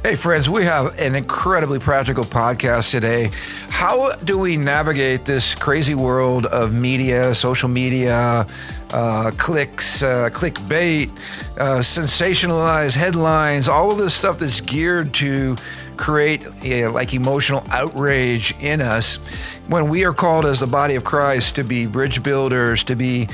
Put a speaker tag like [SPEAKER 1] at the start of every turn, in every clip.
[SPEAKER 1] Hey friends, we have an incredibly practical podcast today. How do we navigate this crazy world of media, social media, clicks, clickbait, sensationalized headlines, all of this stuff that's geared to create emotional outrage in us when we are called as the body of Christ to be bridge builders, to be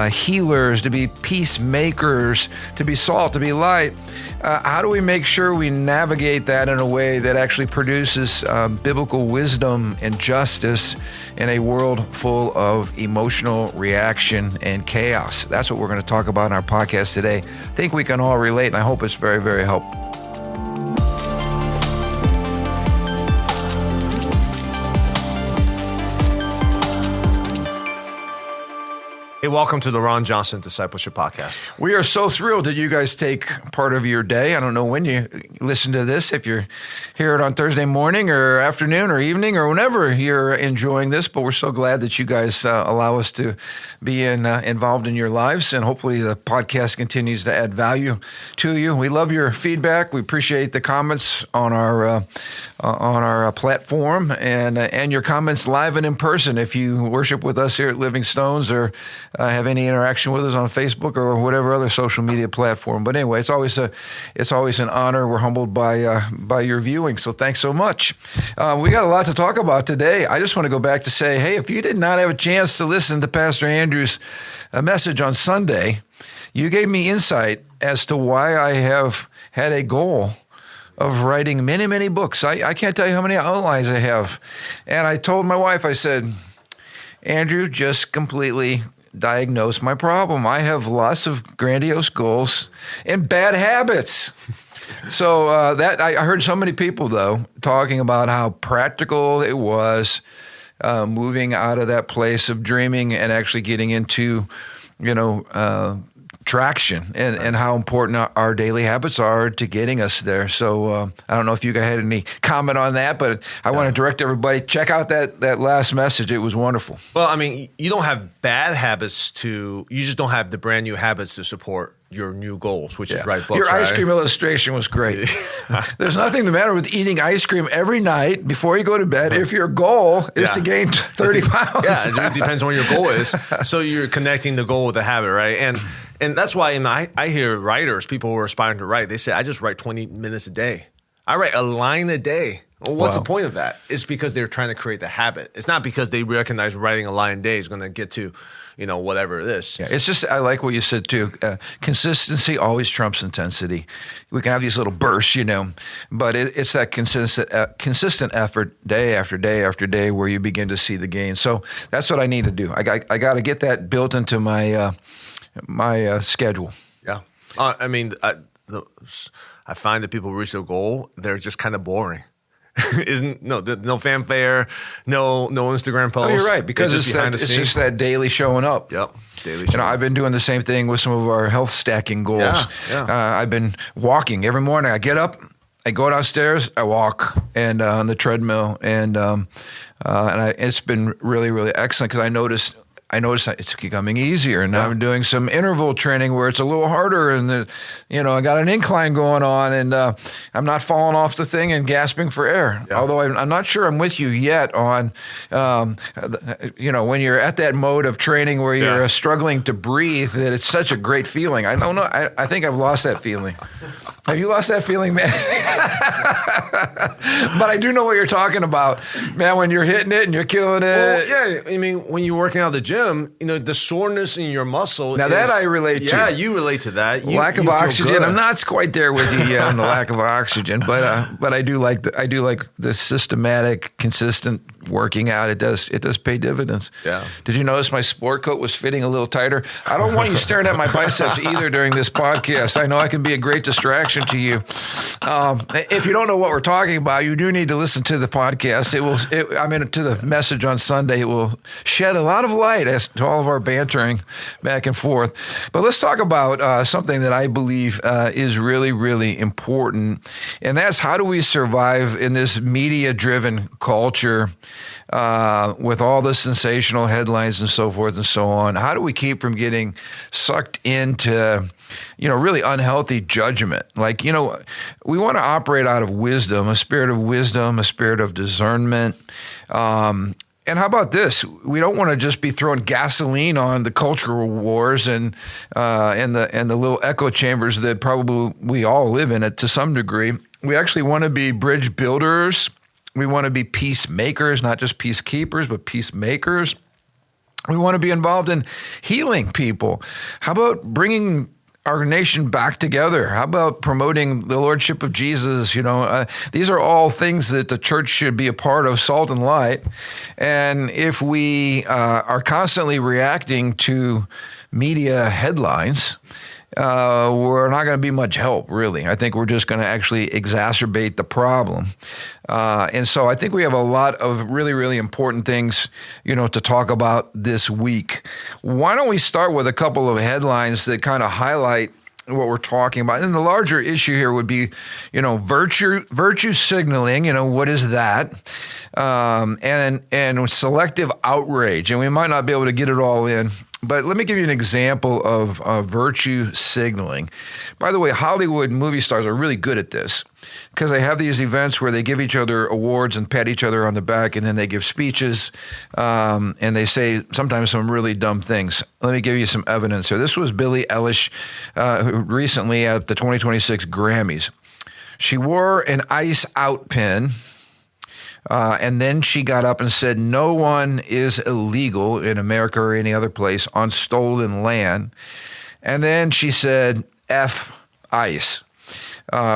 [SPEAKER 1] healers, to be peacemakers, to be salt, to be light. How do we make sure we navigate that in a way that actually produces biblical wisdom and justice in a world full of emotional reaction and chaos? That's what we're going to talk about in our podcast today. I think we can all relate, and I hope it's very, very helpful.
[SPEAKER 2] Hey, welcome to the Ron Johnson Discipleship Podcast.
[SPEAKER 1] We are so thrilled that you guys take part of your day. I don't know when you listen to this, if you're hear it on Thursday morning or afternoon or evening or whenever you're enjoying this, but we're so glad that you guys allow us to be involved in your lives, and hopefully the podcast continues to add value to you. We love your feedback. We appreciate the comments on our platform and your comments live and in person. If you worship with us here at Living Stones or have any interaction with us on Facebook or whatever other social media platform. But anyway, it's always an honor. We're humbled by your viewing. So thanks so much. We got a lot to talk about today. I just want to go back to say, hey, if you did not have a chance to listen to Pastor Andrew's message on Sunday, you gave me insight as to why I have had a goal of writing many, many books. I can't tell you how many outlines I have. And I told my wife, I said, Andrew just completely diagnosed my problem. I have lots of grandiose goals and bad habits. So I heard so many people, though, talking about how practical it was moving out of that place of dreaming and actually getting into, traction and how important our daily habits are to getting us there. So I don't know if you guys had any comment on that, but I want to direct everybody, check out that last message. It was wonderful.
[SPEAKER 2] Well, I mean, you don't have bad habits you just don't have the brand new habits to support your new goals, which is write books.
[SPEAKER 1] Your ice cream illustration was great. There's nothing the matter with eating ice cream every night before you go to bed if your goal is to gain 30 pounds.
[SPEAKER 2] Yeah, it depends on what your goal is. So you're connecting the goal with the habit, right? And that's why I hear writers, people who are aspiring to write, they say, I just write 20 minutes a day. I write a line a day. Well, what's the point of that? It's because they're trying to create the habit. It's not because they recognize writing a line a day is going to get to, whatever it is. Yeah,
[SPEAKER 1] it's just, I like what you said too. Consistency always trumps intensity. We can have these little bursts, but it's that consistent effort day after day after day where you begin to see the gain. So that's what I need to do. I got to get that built into my schedule.
[SPEAKER 2] Yeah. I find that people who reach their goal, they're just kind of boring. No fanfare, no Instagram posts.
[SPEAKER 1] Oh, you're right, because it's just that daily showing up.
[SPEAKER 2] Yep, daily showing up.
[SPEAKER 1] I've been doing the same thing with some of our health stacking goals. Yeah. I've been walking every morning. I get up, I go downstairs, I walk, and on the treadmill, and it's been really, really excellent because I noticed that it's becoming easier, and now I'm doing some interval training where it's a little harder, and I got an incline going on, and I'm not falling off the thing and gasping for air. Yeah. Although I'm not sure I'm with you yet on, when you're at that mode of training where you're struggling to breathe, that it's such a great feeling. I don't know. I think I've lost that feeling. Have you lost that feeling, man? But I do know what you're talking about, man. When you're hitting it and you're killing it.
[SPEAKER 2] Well, yeah. I mean, when you're working out at the gym, the soreness in your muscle.
[SPEAKER 1] Now that I relate to.
[SPEAKER 2] Yeah, you relate to that.
[SPEAKER 1] Lack of oxygen. I'm not quite there with you yet on the lack of oxygen, but I do like the systematic, consistent working out. It does pay dividends. Yeah. Did you notice my sport coat was fitting a little tighter? I don't want you staring at my biceps either during this podcast. I know I can be a great distraction to you. If you don't know what we're talking about, you do need to listen to the podcast. To the message on Sunday. It will shed a lot of light as to all of our bantering back and forth. But let's talk about something that I believe is really, really important. And that's how do we survive in this media-driven culture with all the sensational headlines and so forth and so on? How do we keep from getting sucked into, really unhealthy judgment? Like, we want to operate out of wisdom, a spirit of discernment. And how about this? We don't want to just be throwing gasoline on the cultural wars and the little echo chambers that probably we all live in it to some degree. We actually want to be bridge builders. We want to be peacemakers, not just peacekeepers, but peacemakers. We want to be involved in healing people. How about bringing our nation back together? How about promoting the Lordship of Jesus? These are all things that the church should be a part of, salt and light. And if we are constantly reacting to media headlines, we're not going to be much help, really. I think we're just going to actually exacerbate the problem. And so I think we have a lot of really, really important things, to talk about this week. Why don't we start with a couple of headlines that kind of highlight what we're talking about? And the larger issue here would be, virtue signaling. What is that? And selective outrage. And we might not be able to get it all in. But let me give you an example of virtue signaling. By the way, Hollywood movie stars are really good at this because they have these events where they give each other awards and pat each other on the back, and then they give speeches, and they say sometimes some really dumb things. Let me give you some evidence here. This was Billie Eilish recently at the 2026 Grammys. She wore an Ice Out pin. And then she got up and said, no one is illegal in America or any other place on stolen land. And then she said, F ICE,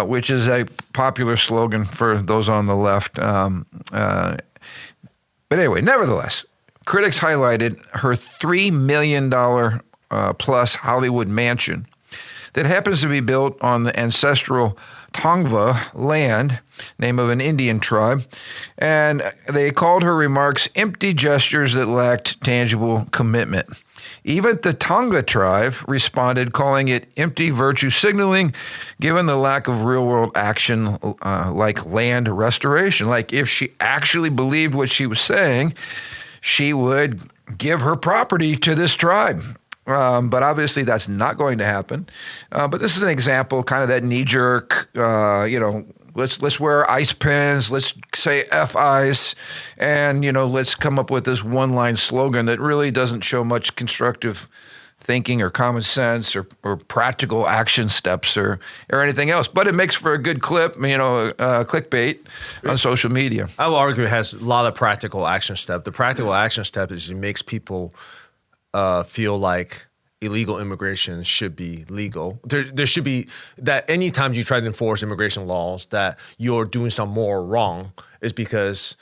[SPEAKER 1] which is a popular slogan for those on the left. But anyway, nevertheless, critics highlighted her $3 million plus Hollywood mansion that happens to be built on the ancestral Tongva land, name of an Indian tribe, and they called her remarks empty gestures that lacked tangible commitment. Even the Tonga tribe responded, calling it empty virtue signaling, given the lack of real-world action like land restoration. Like if she actually believed what she was saying, she would give her property to this tribe. But obviously that's not going to happen. But this is an example, kind of that knee-jerk, let's wear ice pins, let's say F ICE, and, let's come up with this one-line slogan that really doesn't show much constructive thinking or common sense or practical action steps or anything else. But it makes for a good clip, clickbait on social media.
[SPEAKER 2] I will argue it has a lot of practical action step. The practical action step is it makes people feel like illegal immigration should be legal. There should be that anytime you try to enforce immigration laws that you're doing something more wrong is because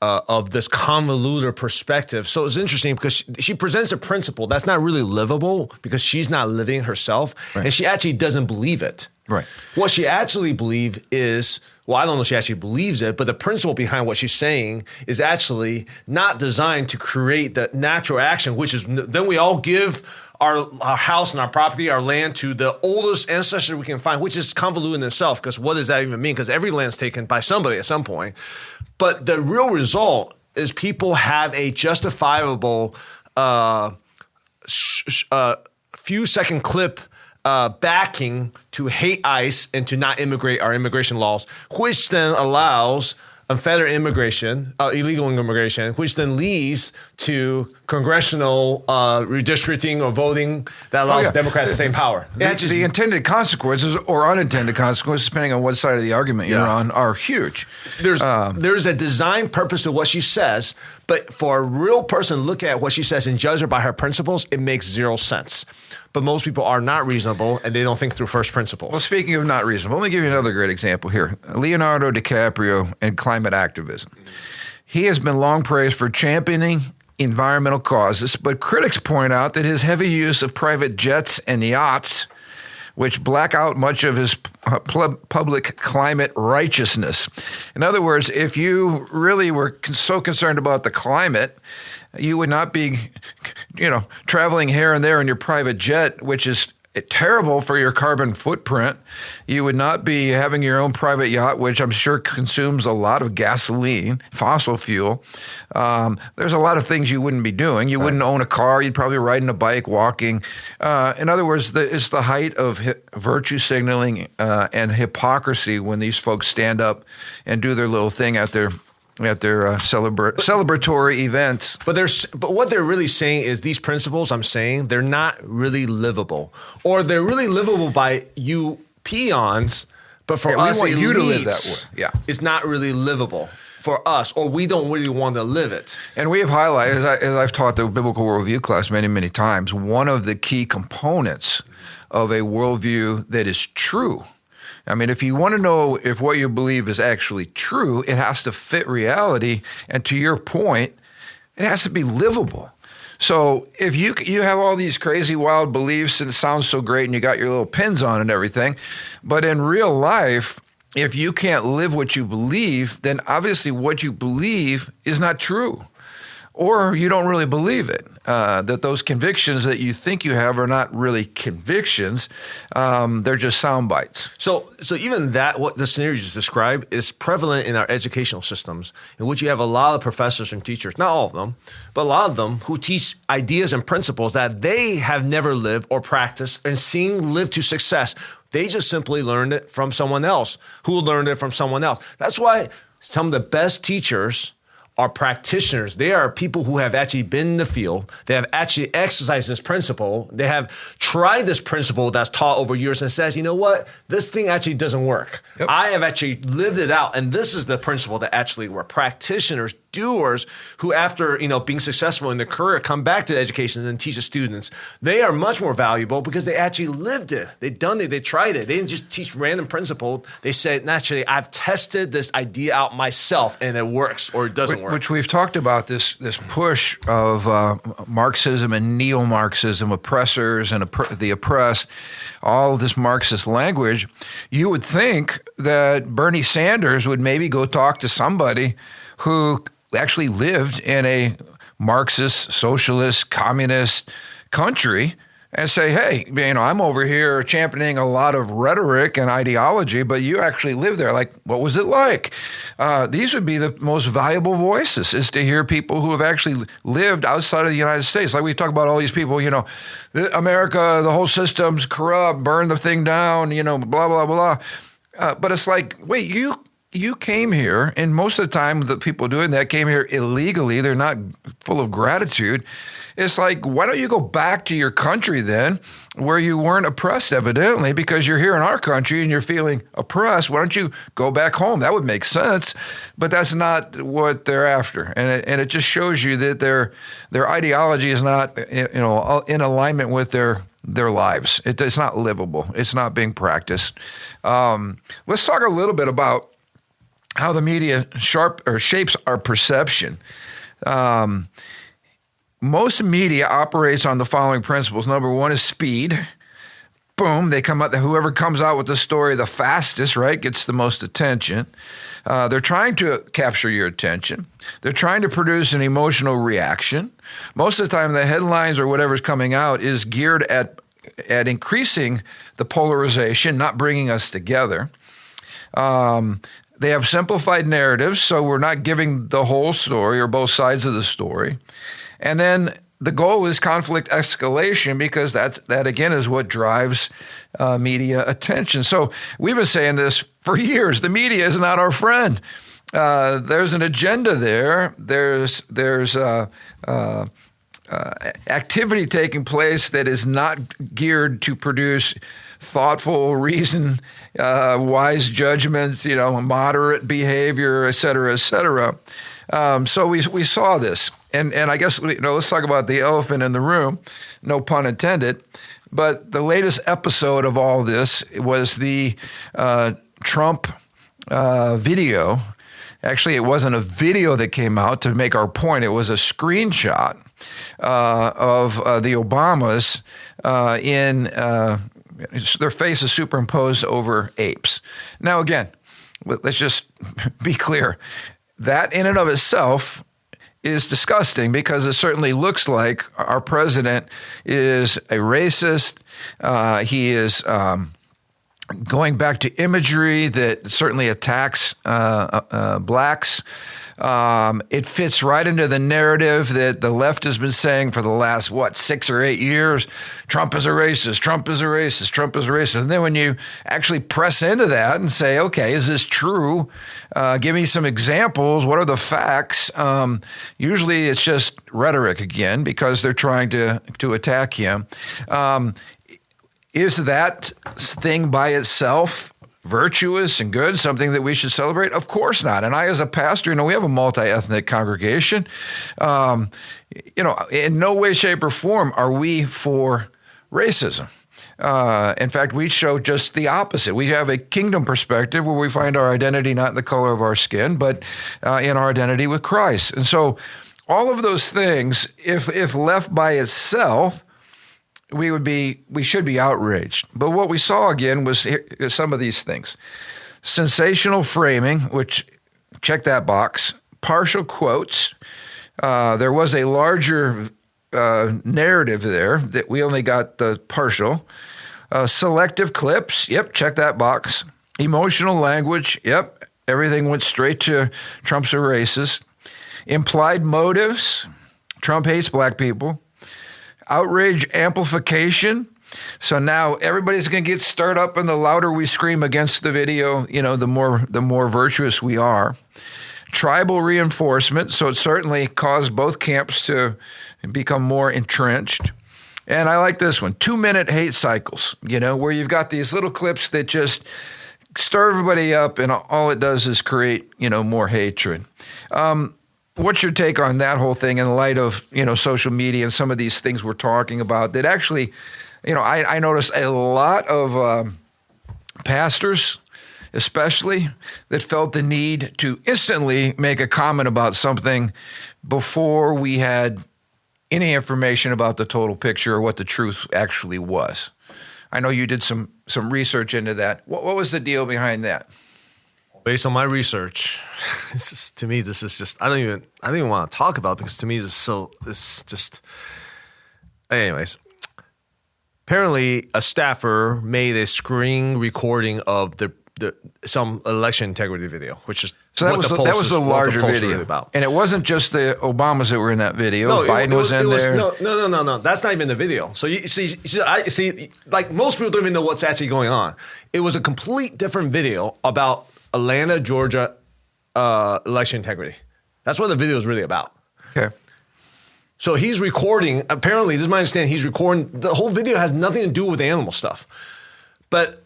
[SPEAKER 2] of this convoluted perspective. So it's interesting because she presents a principle that's not really livable because she's not living herself, right. And she actually doesn't believe it.
[SPEAKER 1] Right.
[SPEAKER 2] What she actually believes is, well, I don't know if she actually believes it, but the principle behind what she's saying is actually not designed to create the natural action, which is then we all give our house and our property, our land to the oldest ancestor we can find, which is convoluted in itself, because what does that even mean? Because every land's taken by somebody at some point. But the real result is people have a justifiable few-second clip backing to hate ICE and to not immigrate our immigration laws, which then allows unfettered immigration, illegal immigration, which then leads to congressional redistricting or voting that allows Democrats the same power.
[SPEAKER 1] The intended consequences or unintended consequences, depending on what side of the argument you're on, are huge.
[SPEAKER 2] There's a design purpose to what she says, but for a real person to look at what she says and judge her by her principles, it makes zero sense. But most people are not reasonable, and they don't think through first principles.
[SPEAKER 1] Well, speaking of not reasonable, let me give you another great example here. Leonardo DiCaprio and climate activism. He has been long praised for championing environmental causes, but critics point out that his heavy use of private jets and yachts, which black out much of his public climate righteousness. In other words, if you really were so concerned about the climate, you would not be, traveling here and there in your private jet, which is terrible for your carbon footprint. You would not be having your own private yacht, which I'm sure consumes a lot of gasoline, fossil fuel. There's a lot of things you wouldn't be doing. You wouldn't own a car. You'd probably be riding a bike, walking. In other words, it's the height of virtue signaling and hypocrisy when these folks stand up and do their little thing at their celebratory events.
[SPEAKER 2] But what they're really saying is these principles I'm saying, they're not really livable. Or they're really livable by you peons, but for us
[SPEAKER 1] we want
[SPEAKER 2] elites,
[SPEAKER 1] you to live that way. Yeah.
[SPEAKER 2] It's not really livable for us, or we don't really want to live it.
[SPEAKER 1] And we have highlighted, as I've taught the biblical worldview class many, many times, one of the key components of a worldview that is true. I mean, if you want to know if what you believe is actually true, it has to fit reality. And to your point, it has to be livable. So if you have all these crazy, wild beliefs and it sounds so great and you got your little pins on and everything, but in real life, if you can't live what you believe, then obviously what you believe is not true. Or you don't really believe it, that those convictions that you think you have are not really convictions. They're just sound bites.
[SPEAKER 2] So even that, what the scenario you just described, is prevalent in our educational systems, in which you have a lot of professors and teachers, not all of them, but a lot of them who teach ideas and principles that they have never lived or practiced and seen live to success. They just simply learned it from someone else who learned it from someone else. That's why some of the best teachers are practitioners. They are people who have actually been in the field. They have actually exercised this principle. They have tried this principle that's taught over years and says, you know what? This thing actually doesn't work. Yep. I have actually lived it out. And this is the principle that actually were practitioners, doers, who after, being successful in their career come back to education and teach the students. They are much more valuable because they actually lived it. They've done it. They tried it. They didn't just teach random principle. They said, naturally, I've tested this idea out myself and it works or it doesn't work.
[SPEAKER 1] Which we've talked about, this push of Marxism and neo-Marxism, oppressors and the oppressed, all this Marxist language. You would think that Bernie Sanders would maybe go talk to somebody who actually lived in a Marxist, socialist, communist country and say, hey, I'm over here championing a lot of rhetoric and ideology, but you actually live there. Like, what was it like? These would be the most valuable voices, is to hear people who have actually lived outside of the United States. Like we talk about all these people, America, the whole system's corrupt, burn the thing down, blah, blah, blah. But it's like, wait, you came here, and most of the time the people doing that came here illegally. They're not full of gratitude. It's like, why don't you go back to your country then, where you weren't oppressed, evidently, because you're here in our country and you're feeling oppressed. Why don't you go back home? That would make sense, but that's not what they're after. And it just shows you that their ideology is not, in alignment with their lives. It's not livable. It's not being practiced. Let's talk a little bit about how the media shapes our perception. Most media operates on the following principles. Number one is speed. Boom, they come out. Whoever comes out with the story the fastest, right, gets the most attention. They're trying to capture your attention. They're trying to produce an emotional reaction. Most of the time, the headlines or whatever's coming out is geared at increasing the polarization, not bringing us together. They have simplified narratives, so we're not giving the whole story or both sides of the story. And then the goal is conflict escalation, because that again is what drives media attention. So we've been saying this for years. The media is not our friend. There's an agenda there. There's activity taking place that is not geared to produce thoughtful reason, wise judgment, moderate behavior, et cetera, et cetera. So we saw this. And I guess, let's talk about the elephant in the room, no pun intended. But the latest episode of all this was the Trump video. Actually, it wasn't a video that came out to make our point. It was a screenshot of the Obamas in their faces superimposed over apes. Now, again, let's just be clear. That in and of itself is disgusting because it certainly looks like our president is a racist. He is going back to imagery that certainly attacks blacks. It fits right into the narrative that the left has been saying for the last, 6 or 8 years. Trump is a racist, Trump is a racist, Trump is a racist. And then when you actually press into that and say, okay, is this true? Give me some examples. What are the facts? Usually it's just rhetoric again because they're trying to attack him. Is that thing by itself virtuous and good, something that we should celebrate? Of course not. And I, as a pastor, we have a multi-ethnic congregation. In no way, shape, or form are we for racism. In fact, we show just the opposite. We have a kingdom perspective where we find our identity not in the color of our skin, but in our identity with Christ. And so all of those things, if left by itself, we should be outraged. But what we saw again was some of these things. Sensational framing, which, check that box. Partial quotes. There was a larger narrative there that we only got the partial. Selective clips. Yep, check that box. Emotional language. Yep, everything went straight to Trump's a racist. Implied motives. Trump hates black people. Outrage amplification. So now everybody's going to get stirred up, and the louder we scream against the video, the more virtuous we are. Tribal reinforcement. So it certainly caused both camps to become more entrenched. And I like this one, 2-minute hate cycles, where you've got these little clips that just stir everybody up, and all it does is create, more hatred. What's your take on that whole thing in light of, social media and some of these things we're talking about that actually, I noticed a lot of pastors, especially, that felt the need to instantly make a comment about something before we had any information about the total picture or what the truth actually was. I know you did some research into that. What was the deal behind that?
[SPEAKER 2] Based on my research, to me, this is just, I don't even want to talk about it because to me, anyways. Apparently, a staffer made a screen recording of some election integrity video, which is
[SPEAKER 1] so that was a larger video, really about. And it wasn't just the Obamas that were in that video. No, Biden was in there.
[SPEAKER 2] No. That's not even the video. So you see, like most people don't even know what's actually going on. It was a complete different video about Atlanta, Georgia election integrity. That's what the video is really about.
[SPEAKER 1] Okay.
[SPEAKER 2] So he's recording. Apparently, this is my understanding. He's recording. The whole video has nothing to do with animal stuff. But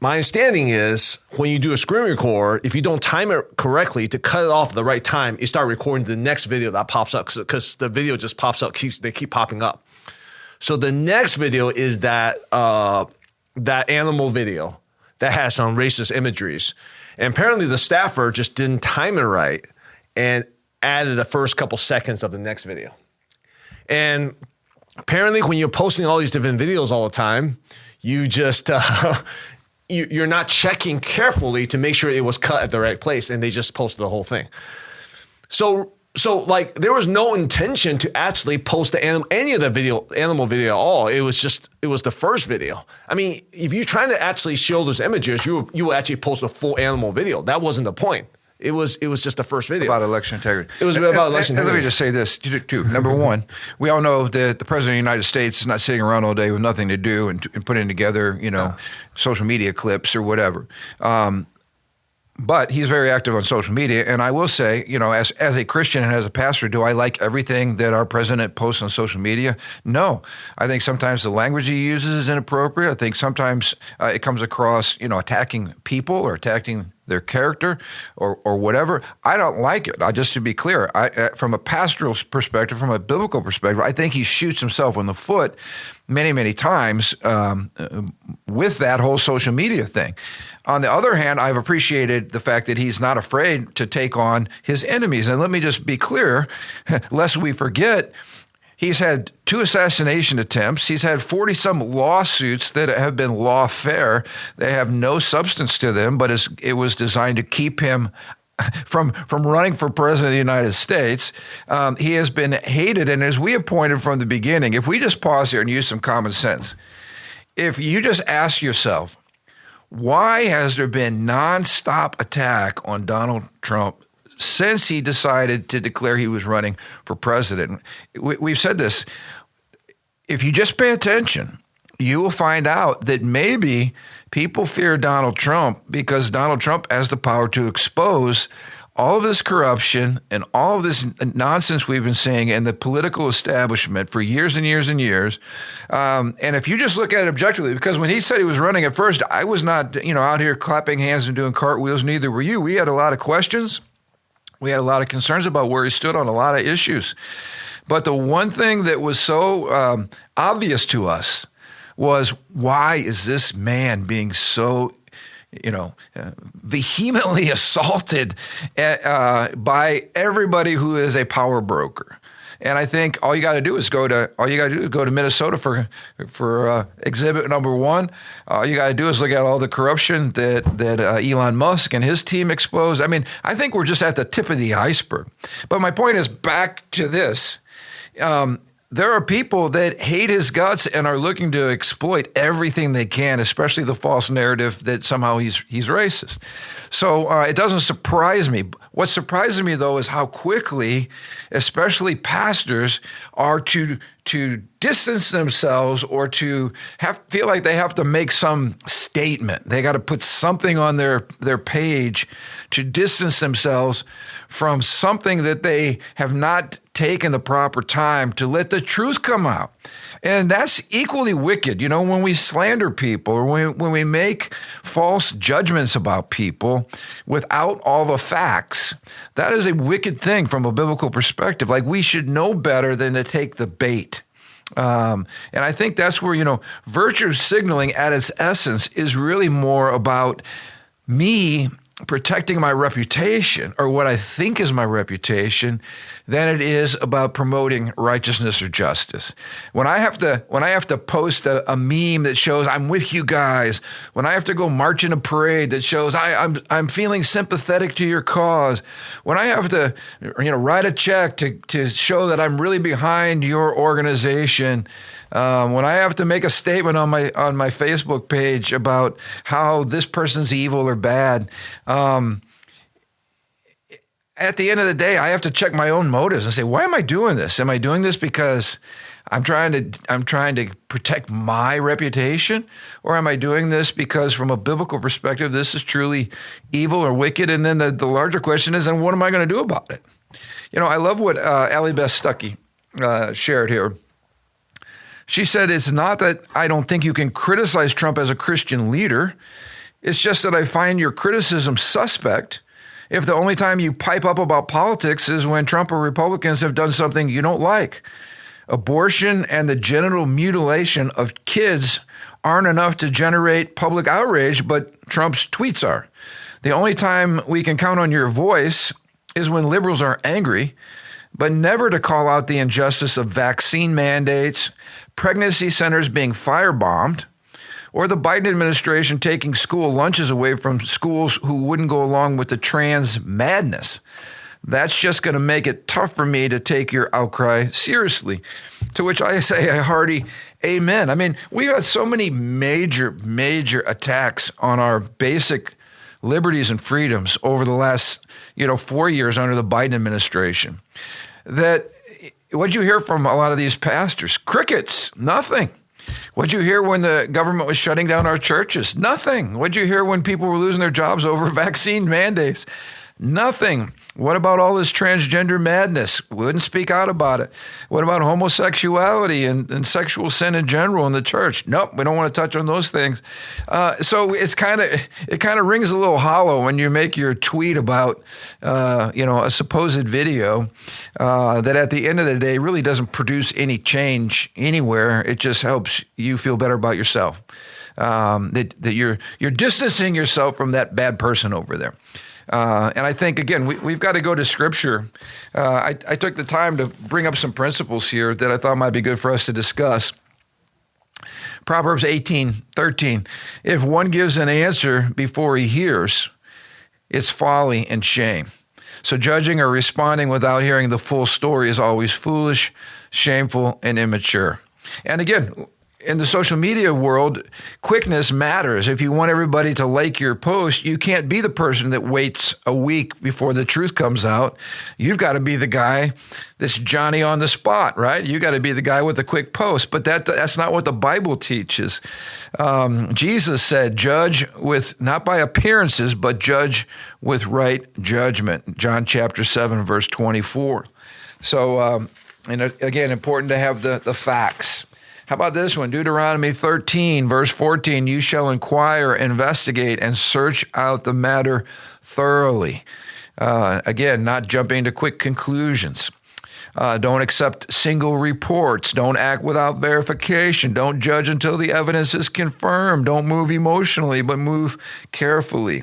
[SPEAKER 2] my understanding is when you do a screen record, if you don't time it correctly to cut it off at the right time, you start recording the next video that pops up because the video just pops up. They keep popping up. So the next video is that animal video that has some racist imageries. And apparently the staffer just didn't time it right and added the first couple seconds of the next video. And apparently when you're posting all these different videos all the time, you just you're not checking carefully to make sure it was cut at the right place, and they just posted the whole thing. So like there was no intention to actually post any of the animal video at all. It was the first video. I mean, if you're trying to actually show those images, you will actually post a full animal video. That wasn't the point. It was just the first video.
[SPEAKER 1] About election integrity.
[SPEAKER 2] It was about election integrity.
[SPEAKER 1] Let me just say this, too. Number one, we all know that the President of the United States is not sitting around all day with nothing to do and putting together, social media clips or whatever. But he's very active on social media. And I will say, as a Christian and as a pastor, do I like everything that our president posts on social media? No. I think sometimes the language he uses is inappropriate. I think sometimes it comes across, attacking people or attacking their character or whatever. I don't like it. Just to be clear, from a pastoral perspective, from a biblical perspective, I think he shoots himself in the foot many, many times with that whole social media thing. On the other hand, I've appreciated the fact that he's not afraid to take on his enemies. And let me just be clear, lest we forget, he's had 2 assassination attempts. He's had 40-some lawsuits that have been lawfare. They have no substance to them, but it was designed to keep him from running for president of the United States. He has been hated. And as we have pointed from the beginning, if we just pause here and use some common sense, if you just ask yourself, why has there been nonstop attack on Donald Trump since he decided to declare he was running for president? We've said this. If you just pay attention, you will find out that maybe people fear Donald Trump because Donald Trump has the power to expose all of this corruption and all of this nonsense we've been seeing in the political establishment for years and years and years. And if you just look at it objectively, because when he said he was running at first, I was not, out here clapping hands and doing cartwheels. Neither were you. We had a lot of questions. We had a lot of concerns about where he stood on a lot of issues. But the one thing that was so obvious to us was, why is this man being so vehemently assaulted by everybody who is a power broker? And I think all you got to do is go to Minnesota for exhibit number 1. All you got to do is look at all the corruption that Elon Musk and his team exposed. I mean, I think we're just at the tip of the iceberg. But my point is back to this. There are people that hate his guts and are looking to exploit everything they can, especially the false narrative that somehow he's racist. So it doesn't surprise me. What surprises me, though, is how quickly, especially pastors, are to distance themselves or to feel like they have to make some statement. They got to put something on their page to distance themselves from something that they have not taken the proper time to let the truth come out. And that's equally wicked. When we slander people or when we make false judgments about people without all the facts, that is a wicked thing from a biblical perspective. Like, we should know better than to take the bait. And I think that's where, virtue signaling at its essence is really more about me protecting my reputation, or what I think is my reputation, than it is about promoting righteousness or justice. When I have to post a meme that shows I'm with you guys, when I have to go march in a parade that shows I'm feeling sympathetic to your cause, when I have to write a check to show that I'm really behind your organization, when I have to make a statement on my Facebook page about how this person's evil or bad, at the end of the day, I have to check my own motives and say, why am I doing this? Am I doing this because I'm trying to protect my reputation, or am I doing this because, from a biblical perspective, this is truly evil or wicked? And then the larger question is, then what am I going to do about it? I love what Allie Beth Stuckey shared here. She said, it's not that I don't think you can criticize Trump as a Christian leader. It's just that I find your criticism suspect if the only time you pipe up about politics is when Trump or Republicans have done something you don't like. Abortion and the genital mutilation of kids aren't enough to generate public outrage, but Trump's tweets are. The only time we can count on your voice is when liberals are angry, but never to call out the injustice of vaccine mandates, pregnancy centers being firebombed, or the Biden administration taking school lunches away from schools who wouldn't go along with the trans madness. That's just going to make it tough for me to take your outcry seriously. To which I say a hearty amen. I mean, we had so many major attacks on our basic liberties and freedoms over the last, 4 years under the Biden administration, that what'd you hear from a lot of these pastors? Crickets, nothing. What'd you hear when the government was shutting down our churches? Nothing. What'd you hear when people were losing their jobs over vaccine mandates? Nothing. What about all this transgender madness? Wouldn't speak out about it. What about homosexuality and sexual sin in general in the church? Nope, we don't want to touch on those things. So it kind of rings a little hollow when you make your tweet about a supposed video that at the end of the day really doesn't produce any change anywhere. It just helps you feel better about yourself. That you're distancing yourself from that bad person over there. And I think, again, we've got to go to Scripture. I took the time to bring up some principles here that I thought might be good for us to discuss. Proverbs 18:13. If one gives an answer before he hears, it's folly and shame. So judging or responding without hearing the full story is always foolish, shameful, and immature. And again, in the social media world, quickness matters. If you want everybody to like your post, you can't be the person that waits a week before the truth comes out. You've got to be the guy that's Johnny on the spot, right? You got to be the guy with the quick post. But that's not what the Bible teaches. Jesus said, judge with not by appearances, but judge with right judgment. John chapter 7, verse 24. So, and again, important to have the facts. How about this one? Deuteronomy 13, verse 14, you shall inquire, investigate, and search out the matter thoroughly. Again, not jumping to quick conclusions. Don't accept single reports. Don't act without verification. Don't judge until the evidence is confirmed. Don't move emotionally, but move carefully.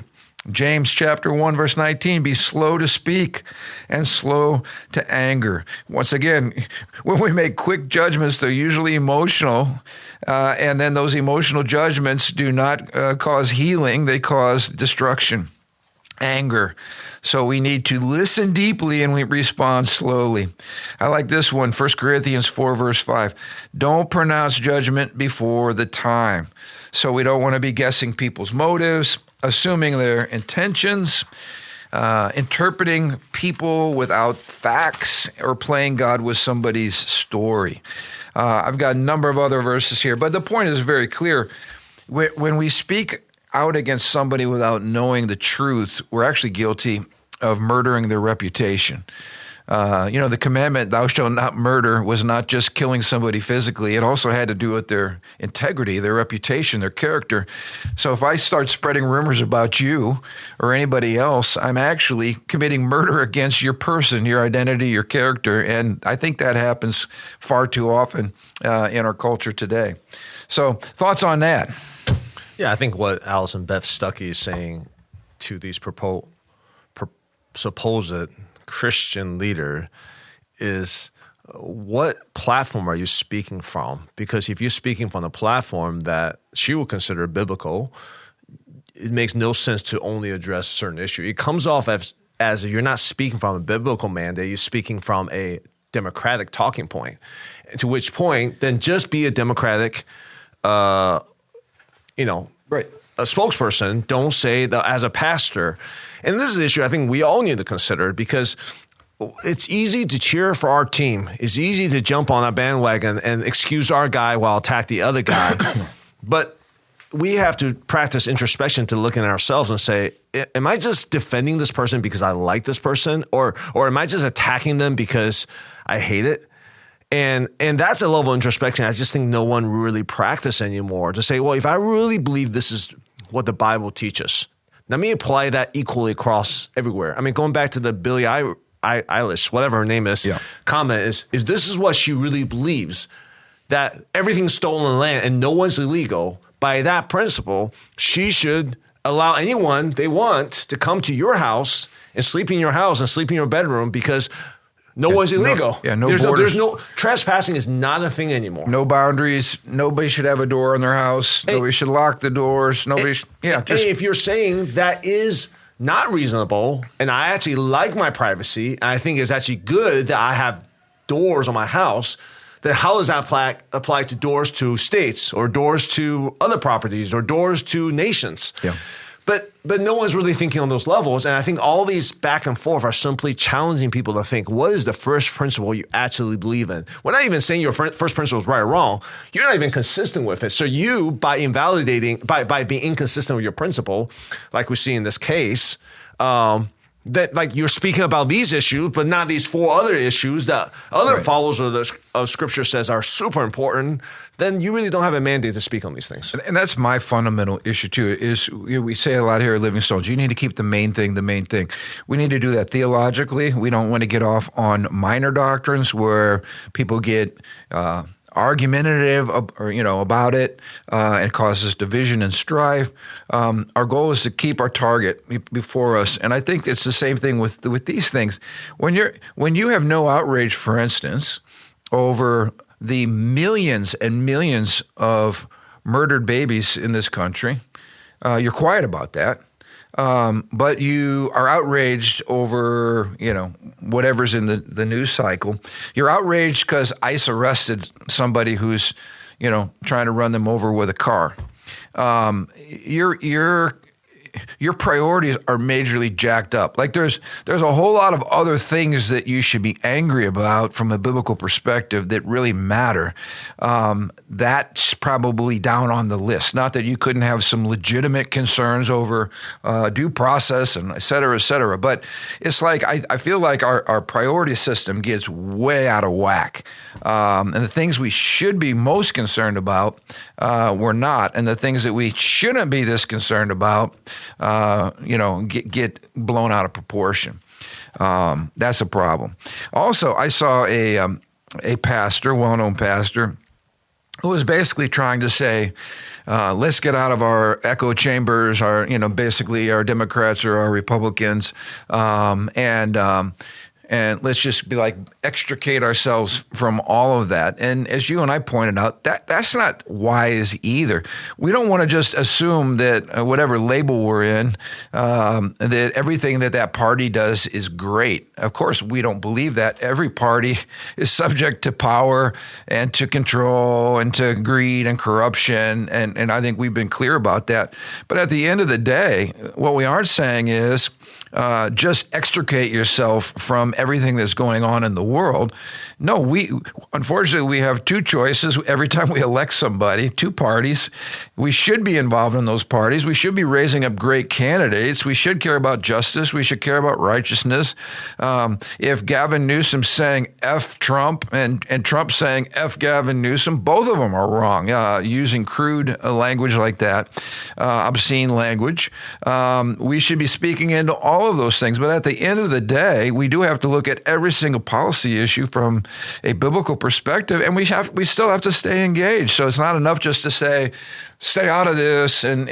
[SPEAKER 1] James chapter 1, verse 19, be slow to speak and slow to anger. Once again, when we make quick judgments, they're usually emotional, and then those emotional judgments do not cause healing, they cause destruction, anger. So we need to listen deeply and we respond slowly. I like this one, 1 Corinthians 4, verse 5. Don't pronounce judgment before the time. So we don't want to be guessing people's motives, assuming their intentions, interpreting people without facts, or playing God with somebody's story. I've got a number of other verses here, but the point is very clear. When we speak out against somebody without knowing the truth, we're actually guilty of murdering their reputation. The commandment, thou shalt not murder, was not just killing somebody physically. It also had to do with their integrity, their reputation, their character. So if I start spreading rumors about you or anybody else, I'm actually committing murder against your person, your identity, your character. And I think that happens far too often in our culture today. So thoughts on that?
[SPEAKER 2] Yeah, I think what Allison Beth Stuckey is saying to these supposed Christian leader is, what platform are you speaking from? Because if you're speaking from the platform that she would consider biblical, it makes no sense to only address a certain issue. It comes off as you're not speaking from a biblical mandate, you're speaking from a democratic talking point. To which point, then just be a democratic, right, a spokesperson. Don't say that as a pastor. And this is an issue I think we all need to consider, because it's easy to cheer for our team. It's easy to jump on a bandwagon and excuse our guy while attack the other guy. But we have to practice introspection to look at ourselves and say, am I just defending this person because I like this person? Or am I just attacking them because I hate it? And that's a level of introspection I just think no one really practices anymore, to say, well, if I really believe this is what the Bible teaches, let me apply that equally across everywhere. I mean, going back to the Billie Eilish, whatever her name is, comment is this is what she really believes, that everything's stolen land and no one's illegal. By that principle, she should allow anyone they want to come to your house and sleep in your house and sleep in your bedroom, because no one's illegal. There's no trespassing is not a thing anymore.
[SPEAKER 1] No boundaries. Nobody should have a door on their house. Nobody should lock the doors. And if
[SPEAKER 2] you're saying that is not reasonable, and I actually like my privacy, and I think it's actually good that I have doors on my house, then how does that apply to doors to states, or doors to other properties, or doors to nations?
[SPEAKER 1] Yeah.
[SPEAKER 2] But no one's really thinking on those levels. And I think all these back and forth are simply challenging people to think, what is the first principle you actually believe in? We're not even saying your first principle is right or wrong. You're not even consistent with it. So you, by invalidating, by being inconsistent with your principle, like we see in this case, that like you're speaking about these issues, but not these four other issues that other followers of Scripture says are super important, then you really don't have a mandate to speak on these things.
[SPEAKER 1] And that's my fundamental issue too, is we say a lot here at Living Stones, you need to keep the main thing. We need to do that theologically. We don't want to get off on minor doctrines where people get argumentative about it and causes division and strife. Our goal is to keep our target before us, and I think it's the same thing with these things. When you have no outrage, for instance, over the millions and millions of murdered babies in this country, you're quiet about that. but you are outraged over, whatever's in the news cycle. You're outraged because ICE arrested somebody who's, trying to run them over with a car. Your priorities are majorly jacked up. Like there's a whole lot of other things that you should be angry about from a biblical perspective that really matter. That's probably down on the list. Not that you couldn't have some legitimate concerns over due process and et cetera, but it's like I feel like our priority system gets way out of whack. And the things we should be most concerned about, we're not. And the things that we shouldn't be this concerned about, get blown out of proportion. That's a problem. Also, I saw a pastor, well-known pastor, who was basically trying to say, let's get out of our echo chambers, basically our Democrats or our Republicans, and let's just be like extricate ourselves from all of that. And as you and I pointed out, that's not wise either. We don't want to just assume that whatever label we're in, that everything that party does is great. Of course, we don't believe that. Every party is subject to power and to control and to greed and corruption. And I think we've been clear about that. But at the end of the day, what we aren't saying is just extricate yourself from everything that's going on in the world. No, unfortunately, we have two choices every time we elect somebody, two parties. We should be involved in those parties. We should be raising up great candidates. We should care about justice. We should care about righteousness. If Gavin Newsom's saying F Trump and Trump saying F Gavin Newsom, both of them are wrong, using crude language like that, obscene language. We should be speaking into all of those things. But at the end of the day, we do have to look at every single policy issue from a biblical perspective, and we still have to stay engaged. So it's not enough just to say, stay out of this and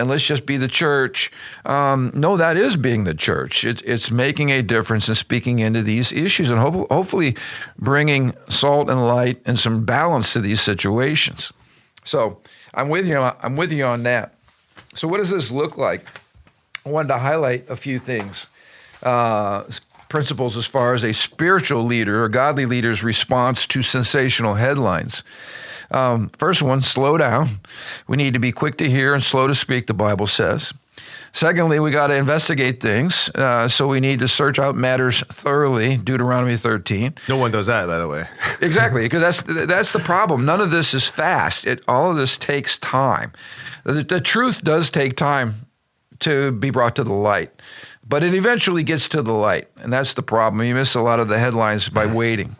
[SPEAKER 1] let's just be the church. No, that is being the church. It's making a difference and speaking into these issues and hopefully bringing salt and light and some balance to these situations. So I'm with you on that. So what does this look like? I wanted to highlight a few things. Principles as far as a spiritual leader or godly leader's response to sensational headlines. First one, slow down. We need to be quick to hear and slow to speak, the Bible says. Secondly, we got to investigate things, so we need to search out matters thoroughly, Deuteronomy 13.
[SPEAKER 2] No one does that, by the way.
[SPEAKER 1] Exactly, because that's the problem. None of this is fast. All of this takes time. The truth does take time to be brought to the light. But it eventually gets to the light, and that's the problem. You miss a lot of the headlines by waiting.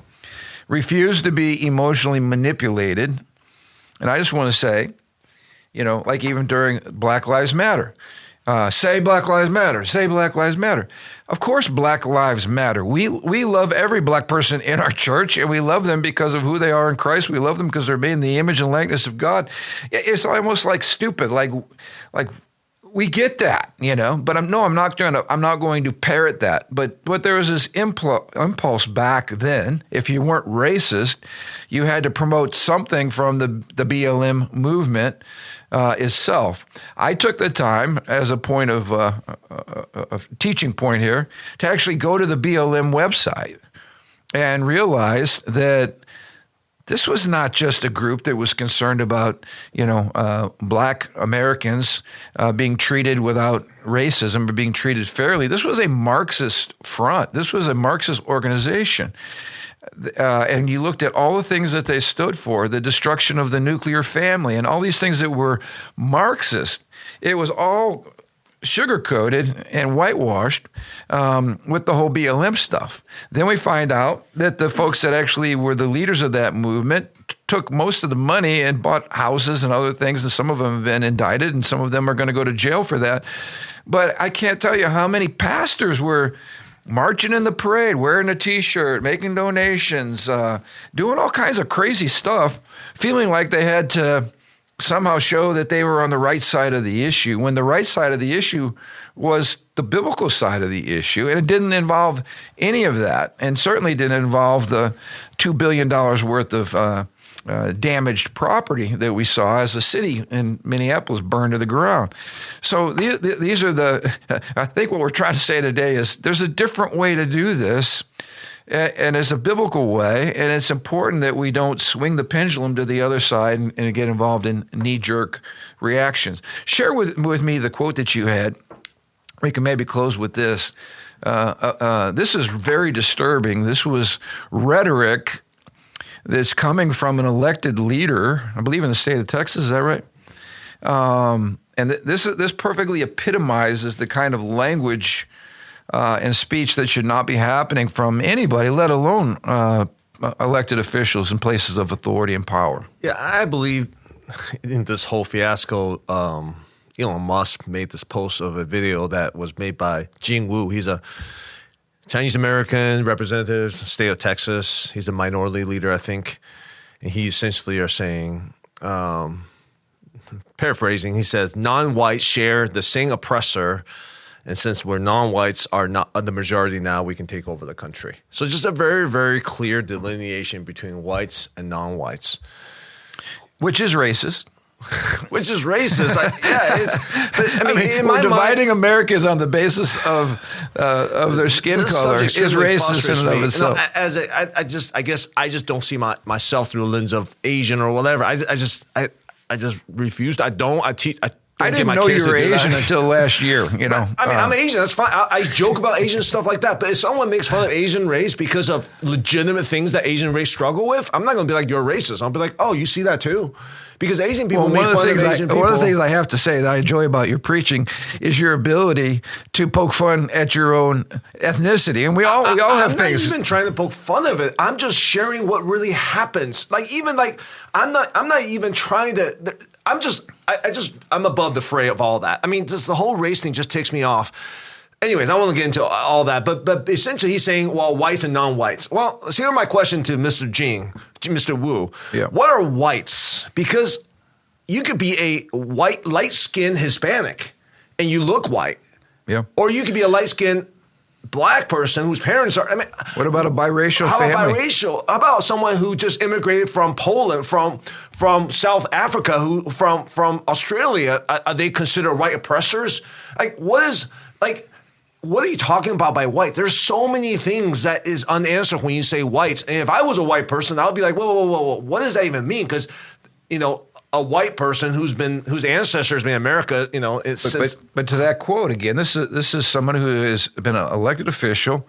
[SPEAKER 1] Refuse to be emotionally manipulated. And I just want to say, like even during Black Lives Matter, say Black Lives Matter, say Black Lives Matter. Of course, Black lives matter. We love every black person in our church, and we love them because of who they are in Christ. We love them because they're made in the image and likeness of God. It's almost like stupid, like we get that, but I'm not going to parrot that. But there was this impulse back then. If you weren't racist, you had to promote something from the BLM movement itself. I took the time as a point of a teaching point here to actually go to the BLM website and realize that this was not just a group that was concerned about, black Americans being treated without racism or being treated fairly. This was a Marxist front. This was a Marxist organization. And you looked at all the things that they stood for, the destruction of the nuclear family and all these things that were Marxist. It was all sugar-coated and whitewashed with the whole BLM stuff. Then we find out that the folks that actually were the leaders of that movement took most of the money and bought houses and other things, and some of them have been indicted, and some of them are going to go to jail for that. But I can't tell you how many pastors were marching in the parade, wearing a T-shirt, making donations, doing all kinds of crazy stuff, feeling like they had to somehow show that they were on the right side of the issue, when the right side of the issue was the biblical side of the issue. And it didn't involve any of that, and certainly didn't involve the $2 billion worth of damaged property that we saw as the city in Minneapolis burned to the ground. So these are I think what we're trying to say today is there's a different way to do this, and it's a biblical way, and it's important that we don't swing the pendulum to the other side and get involved in knee-jerk reactions. Share with me the quote that you had. We can maybe close with this. This is very disturbing. This was rhetoric that's coming from an elected leader, I believe in the state of Texas. Is that right? And this perfectly epitomizes the kind of language and speech that should not be happening from anybody, let alone elected officials in places of authority and power.
[SPEAKER 2] Yeah, I believe in this whole fiasco. Elon Musk made this post of a video that was made by Jing Wu. He's a Chinese American representative, state of Texas. He's a minority leader, I think. And he essentially are saying, paraphrasing, he says, non-whites share the same oppressor. And since we're non-whites are not the majority now, we can take over the country. So just a very, very clear delineation between whites and non-whites.
[SPEAKER 1] Which is racist.
[SPEAKER 2] Which is racist.
[SPEAKER 1] We're dividing Americans on the basis of their skin color is racist in and of itself.
[SPEAKER 2] I guess I just don't see myself through the lens of Asian or whatever. I just refused. I didn't know you were Asian until last year. You know, I'm Asian. That's fine. I joke about Asian stuff like that. But if someone makes fun of Asian race because of legitimate things that Asian race struggle with, I'm not going to be like, you're racist. I'll be like, oh, you see that too? Because Asian people make fun of Asian people.
[SPEAKER 1] One of the things I have to say that I enjoy about your preaching is your ability to poke fun at your own ethnicity, and we all have things.
[SPEAKER 2] I'm not even trying to poke fun of it. I'm just sharing what really happens. I'm not even trying to. I'm above the fray of all that. I mean, just the whole race thing just takes me off. Anyways, I won't get into all that, but essentially he's saying, well, whites and non-whites. Well, so here's my question to Mr. Wu.
[SPEAKER 1] Yeah.
[SPEAKER 2] What are whites? Because you could be a white, light-skinned Hispanic and you look white.
[SPEAKER 1] Yeah.
[SPEAKER 2] Or you could be a light-skinned black person whose parents are,
[SPEAKER 1] what about a biracial family?
[SPEAKER 2] How about biracial? How about someone who just immigrated from Poland, from South Africa, from Australia? Are they considered white oppressors? What are you talking about by white? There's so many things that is unanswered when you say whites. And if I was a white person, I would be like, whoa, what does that even mean? Because, a white person whose ancestors been in America,
[SPEAKER 1] But to that quote again, this is someone who has been an elected official.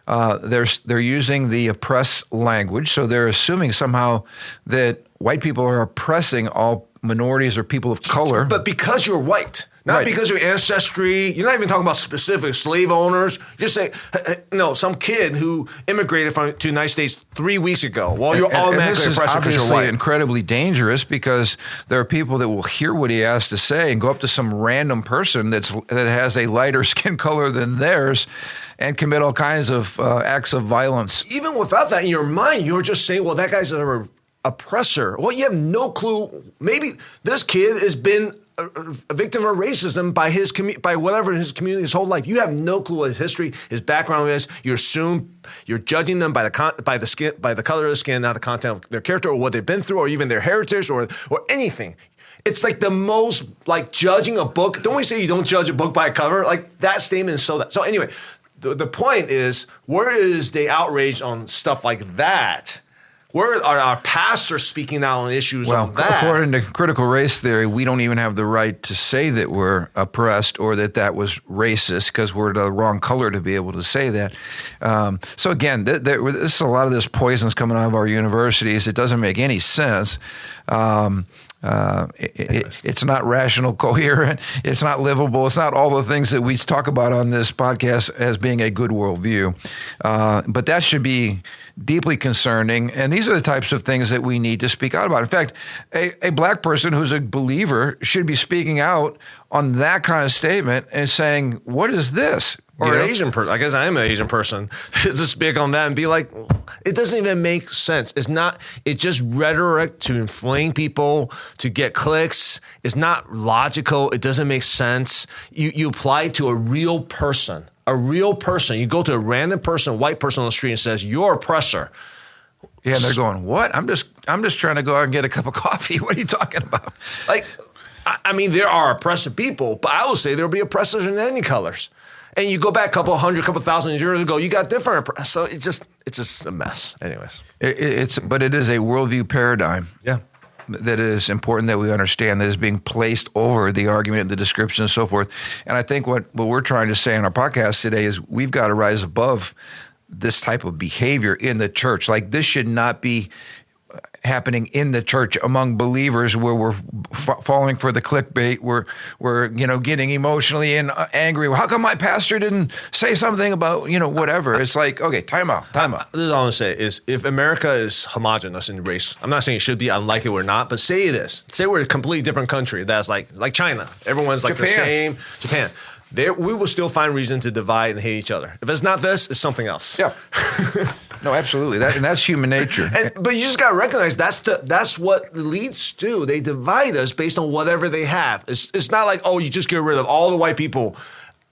[SPEAKER 1] They're using the oppress language, so they're assuming somehow that white people are oppressing all minorities or people of color.
[SPEAKER 2] But because you're white. Not because of your ancestry. You're not even talking about specific slave owners. Just say, some kid who immigrated to the United States 3 weeks ago. Well, you're automatically oppressed because you're white.
[SPEAKER 1] Obviously incredibly dangerous because there are people that will hear what he has to say and go up to some random person that has a lighter skin color than theirs and commit all kinds of acts of violence.
[SPEAKER 2] Even without that in your mind, you're just saying, well, that guy's an oppressor. Well, you have no clue. Maybe this kid has been a victim of racism by whatever his community his whole life. You have no clue what his history, his background is. You assume you're judging them by the color of the skin, not the content of their character or what they've been through, or even their heritage or anything. It's like the most judging a book. Don't we say you don't judge a book by a cover? That statement is so that. So anyway, the point is, where is the outrage on stuff like that? Where are our pastors speaking out on issues on that?
[SPEAKER 1] According to critical race theory, we don't even have the right to say that we're oppressed or that was racist because we're the wrong color to be able to say that. So again, there's a lot of this poison's coming out of our universities. It doesn't make any sense. It's not rational, coherent. It's not livable. It's not all the things that we talk about on this podcast as being a good worldview. But that should be deeply concerning. And these are the types of things that we need to speak out about. In fact, a black person who's a believer should be speaking out on that kind of statement and saying, what is this?
[SPEAKER 2] Or an Asian person. I guess I am an Asian person. To speak on that and be like, it doesn't even make sense. It's just rhetoric to inflame people, to get clicks. It's not logical. It doesn't make sense. You apply it to a real person. A real person. You go to a random person, white person on the street and says, you're oppressor.
[SPEAKER 1] Yeah, and they're going, what? I'm just I'm just trying to go out and get a cup of coffee. What are you talking about?
[SPEAKER 2] Like, I mean, there are oppressive people, but I would say there'll be oppressors in any colors. And you go back a couple thousand years ago, you got different. So it's just a mess. Anyways,
[SPEAKER 1] but it is a worldview paradigm.
[SPEAKER 2] Yeah.
[SPEAKER 1] That is important that we understand, that is being placed over the argument, the description, and so forth. And I think what we're trying to say on our podcast today is we've got to rise above this type of behavior in the church. Like, this should not be happening in the church among believers, where we're falling for the clickbait. We're getting emotionally and angry. Well, how come my pastor didn't say something about whatever? It's like, okay, time out.
[SPEAKER 2] This is all I'm gonna say is, if America is homogenous in race, I'm not saying it should be. I like it or not, but say it is. Say we're a completely different country that's like China. Everyone's like
[SPEAKER 1] Japan.
[SPEAKER 2] the same. Japan. There, we will still find reason to divide and hate each other. If it's not this, it's something else.
[SPEAKER 1] Yeah. No, absolutely. That's human nature.
[SPEAKER 2] But you just got to recognize that's what the elites do. They divide us based on whatever they have. It's not like, oh, you just get rid of all the white people,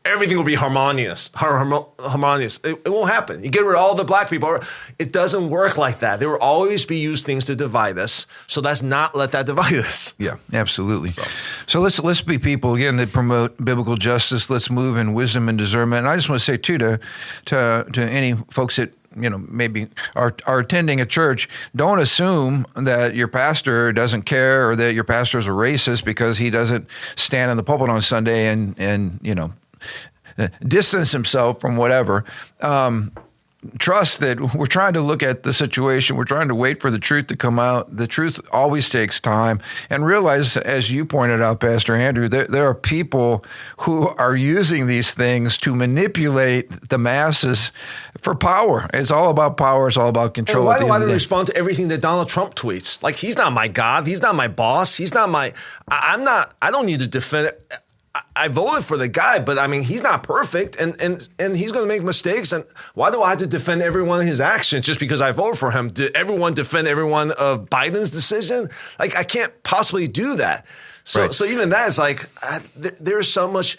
[SPEAKER 2] everything will be harmonious. It won't happen. You get rid of all the black people. It doesn't work like that. There will always be used things to divide us. So let's not let that divide us.
[SPEAKER 1] Yeah, absolutely. So let's be people, again, that promote biblical justice. Let's move in wisdom and discernment. And I just want to say, too, to any folks that maybe are attending a church, don't assume that your pastor doesn't care, or that your pastor is a racist because he doesn't stand in the pulpit on Sunday and distance himself from whatever. Trust that we're trying to look at the situation. We're trying to wait for the truth to come out. The truth always takes time. And realize, as you pointed out, Pastor Andrew, there are people who are using these things to manipulate the masses for power. It's all about power. It's all about control.
[SPEAKER 2] And why do they respond to everything that Donald Trump tweets? Like, he's not my God. He's not my boss. He's not my... I don't need to defend it. I voted for the guy, but I mean, he's not perfect, and he's going to make mistakes. And why do I have to defend every one of his actions just because I voted for him? Did everyone defend every one of Biden's decision? Like, I can't possibly do that. So,
[SPEAKER 1] right.
[SPEAKER 2] So even that is like, there's so much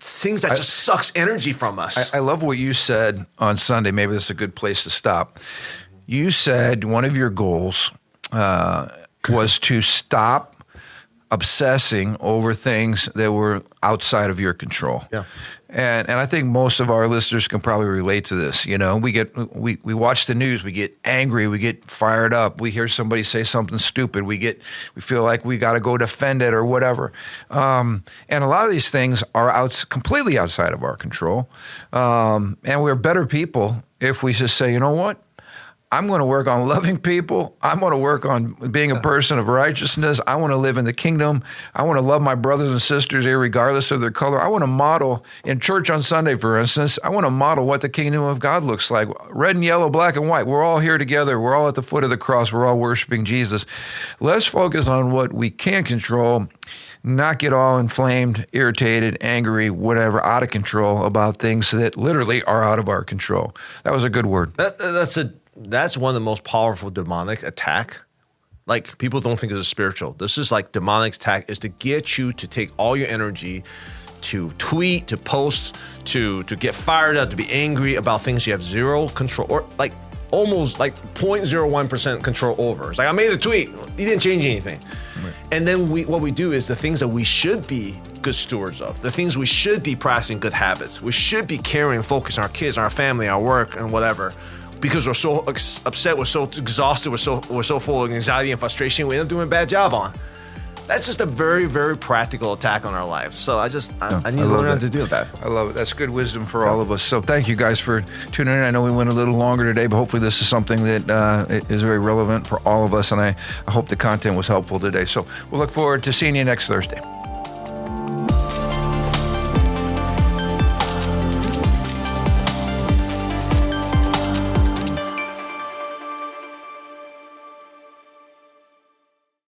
[SPEAKER 2] things that just sucks energy from us.
[SPEAKER 1] I love what you said on Sunday. Maybe this is a good place to stop. You said one of your goals was to stop obsessing over things that were outside of your control.
[SPEAKER 2] Yeah.
[SPEAKER 1] And I think most of our listeners can probably relate to this. We watch the news, we get angry, we get fired up, we hear somebody say something stupid, we feel like we got to go defend it or whatever. And a lot of these things are completely outside of our control. And we're better people if we just say, you know what? I'm going to work on loving people. I'm going to work on being a person of righteousness. I want to live in the kingdom. I want to love my brothers and sisters regardless of their color. I want to model in church on Sunday, for instance. I want to model what the kingdom of God looks like. Red and yellow, black and white. We're all here together. We're all at the foot of the cross. We're all worshiping Jesus. Let's focus on what we can control, not get all inflamed, irritated, angry, whatever, out of control about things that literally are out of our control. That was a good word.
[SPEAKER 2] That's one of the most powerful demonic attack. Like, people don't think it's spiritual. This is like demonic attack is to get you to take all your energy to tweet, to post, to get fired up, to be angry about things you have zero control, or like almost like 0.01% control over. It's like, I made a tweet. You didn't change anything. Right. And then what we do is the things that we should be good stewards of, the things we should be practicing good habits, we should be caring and focusing on our kids, on our family, our work, and whatever. Because we're so upset, we're so exhausted, we're so full of anxiety and frustration, we end up doing a bad job on. That's just a very, very practical attack on our lives. So I need to learn how to do that.
[SPEAKER 1] I love it. That's good wisdom for all of us. So thank you guys for tuning in. I know we went a little longer today, but hopefully this is something that is very relevant for all of us. And I hope the content was helpful today. So we'll look forward to seeing you next Thursday.